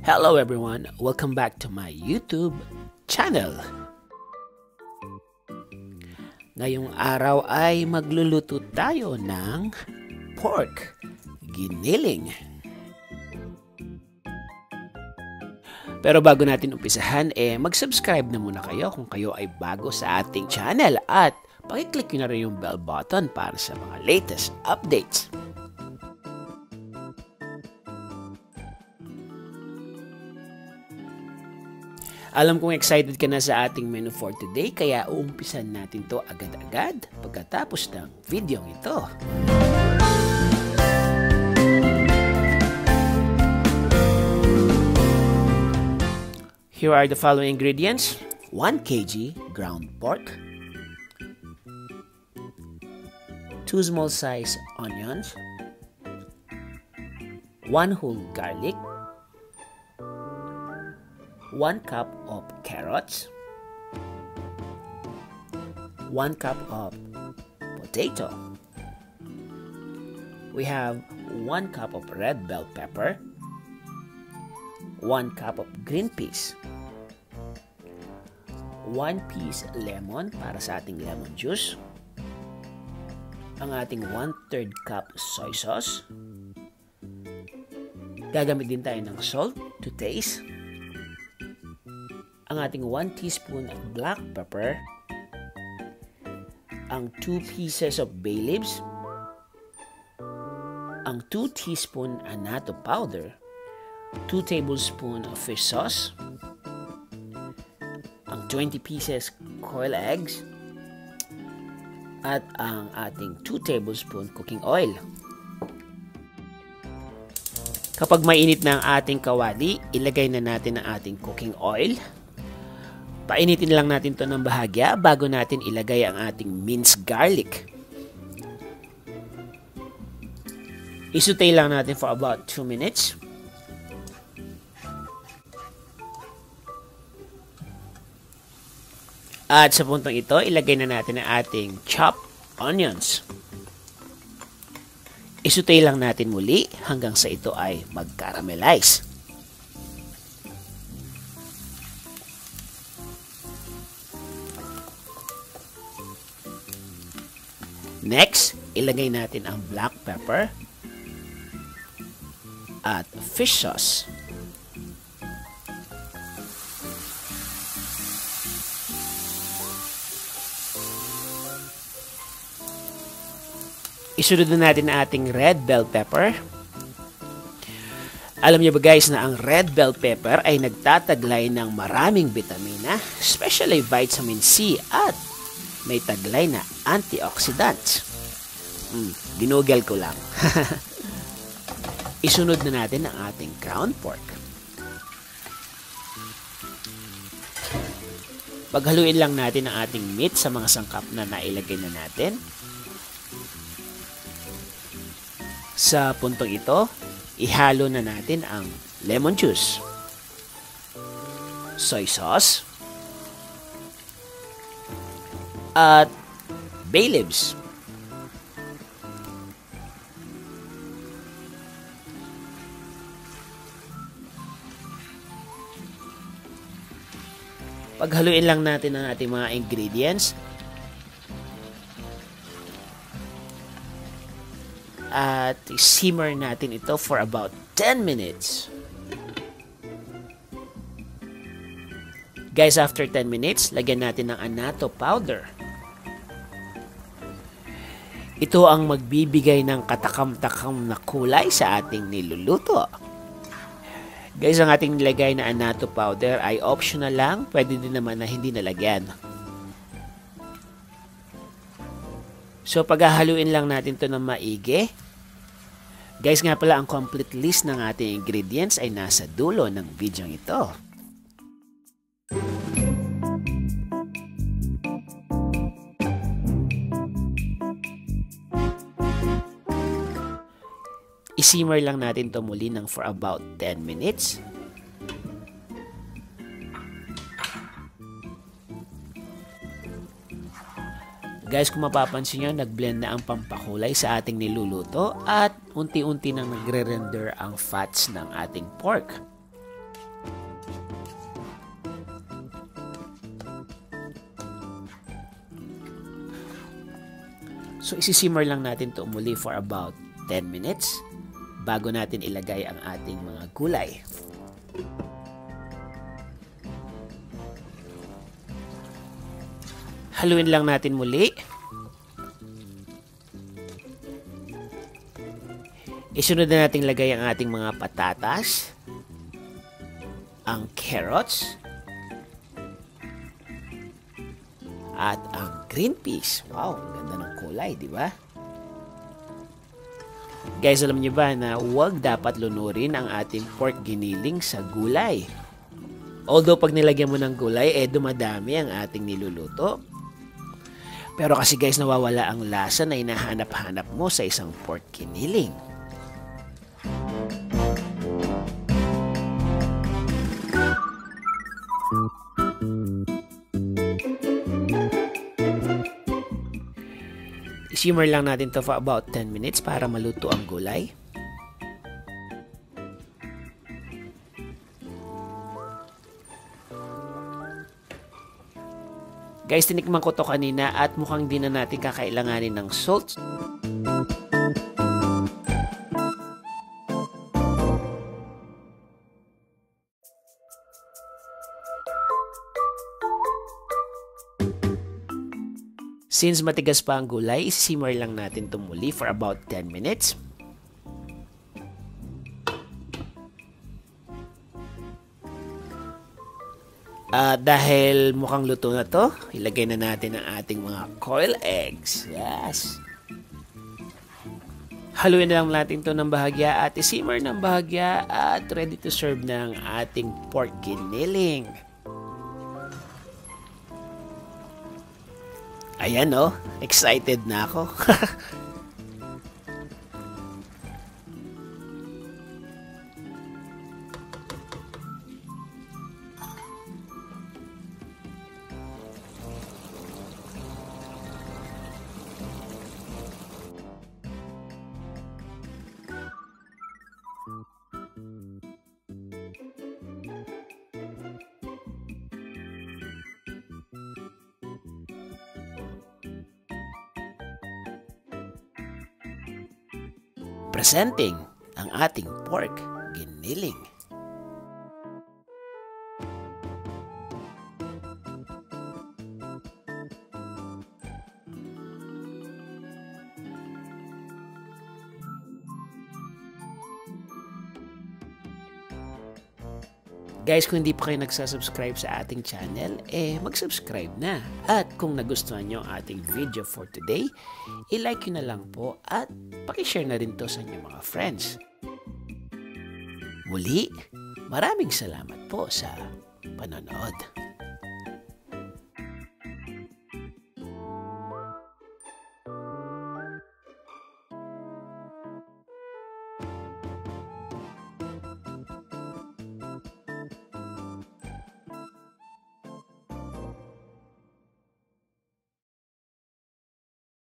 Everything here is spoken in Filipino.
Hello everyone! Welcome back to my YouTube channel. Ngayong araw ay magluluto tayo ng pork giniling. Pero bago natin umpisahan, mag-subscribe na muna kayo kung kayo ay bago sa ating channel at pakiclick nyo na rin yung bell button para sa mga latest updates. Alam kong excited ka na sa ating menu for today, kaya uumpisan natin to agad-agad pagkatapos ng video ito. Here are the following ingredients: 1 kg ground pork, 2 small size onions, 1 whole garlic, 1 cup of carrots, 1 cup of potato. We have 1 cup of red bell pepper, 1 cup of green peas, 1 piece lemon para sa ating lemon juice, ang ating 1/3 cup soy sauce, gagamit din tayo ng salt to taste, ang ating 1 teaspoon black pepper, ang 2 pieces of bay leaves, ang 2 teaspoon annatto powder, 2 tablespoon of fish sauce, ang 20 pieces quail eggs, at ang ating 2 tablespoon cooking oil. Kapag mainit na ang ating kawali, ilagay na natin ang ating cooking oil. Painitin lang natin to ng bahagya bago natin ilagay ang ating minced garlic. Isutay lang natin for about 2 minutes. At sa puntong ito, ilagay na natin ang ating chopped onions. Isutay lang natin muli hanggang sa ito ay mag-caramelize. Next, ilagay natin ang black pepper at fish sauce. Isunod na natin ang ating red bell pepper. Alam niyo ba guys na ang red bell pepper ay nagtataglay ng maraming bitamina, especially vitamin C, at may taglay na antioxidants. Ginugel ko lang. Isunod na natin ang ating ground pork. Paghaluin lang natin ang ating meat sa mga sangkap na nailagay na natin. Sa puntong ito, ihalo na natin ang lemon juice, soy sauce, at bay leaves. Paghaluin lang natin ang ating mga ingredients. At simmer natin ito for about 10 minutes. Guys, after 10 minutes, lagyan natin ng annatto powder. Ito ang magbibigay ng katakam-takam na kulay sa ating niluluto. Guys, ang ating nilagay na annatto powder ay optional lang. Pwede din naman na hindi nalagyan. So, paghahaluin lang natin ito ng maigi. Guys, nga pala, ang complete list ng ating ingredients ay nasa dulo ng video ito. I-simmer lang natin ito muli ng for about 10 minutes. Guys, kung mapapansin nyo, nag-blend na ang pampakulay sa ating niluluto at unti-unti nang nagre-render ang fats ng ating pork. So isisimmer lang natin ito muli for about 10 minutes bago natin ilagay ang ating mga gulay. Haluin lang natin muli. Isunod na natin lagay ang ating mga patatas, ang carrots, at ang green peas. Wow, ganda ng kulay, di ba? Guys, alam niyo ba na huwag dapat lunurin ang ating pork giniling sa gulay? Although pag nilagyan mo ng gulay, dumadami ang ating niluluto. Pero kasi guys, nawawala ang lasa na hinahanap-hanap mo sa isang pork giniling. I-simmer lang natin to for about 10 minutes para maluto ang gulay. Guys, tinikman ko to kanina at mukhang di na natin kakailanganin ng salt. Since matigas pa ang gulay, simmer lang natin ito muli for about 10 minutes. Dahil mukhang luto na to, ilagay na natin ang ating mga quail eggs. Yes! Haluin na lang natin to ng bahagya at isimmer ng bahagya at ready to serve na ang ating pork giniling. Ayan oh, excited na ako. Presenting ang ating pork giniling. Guys, kung hindi pa kayo nagsasubscribe sa ating channel, mag-subscribe na. At kung nagustuhan nyo ang ating video for today, i-like nyo na lang po at pakishare na rin to sa inyong mga friends. Muli, maraming salamat po sa panonood.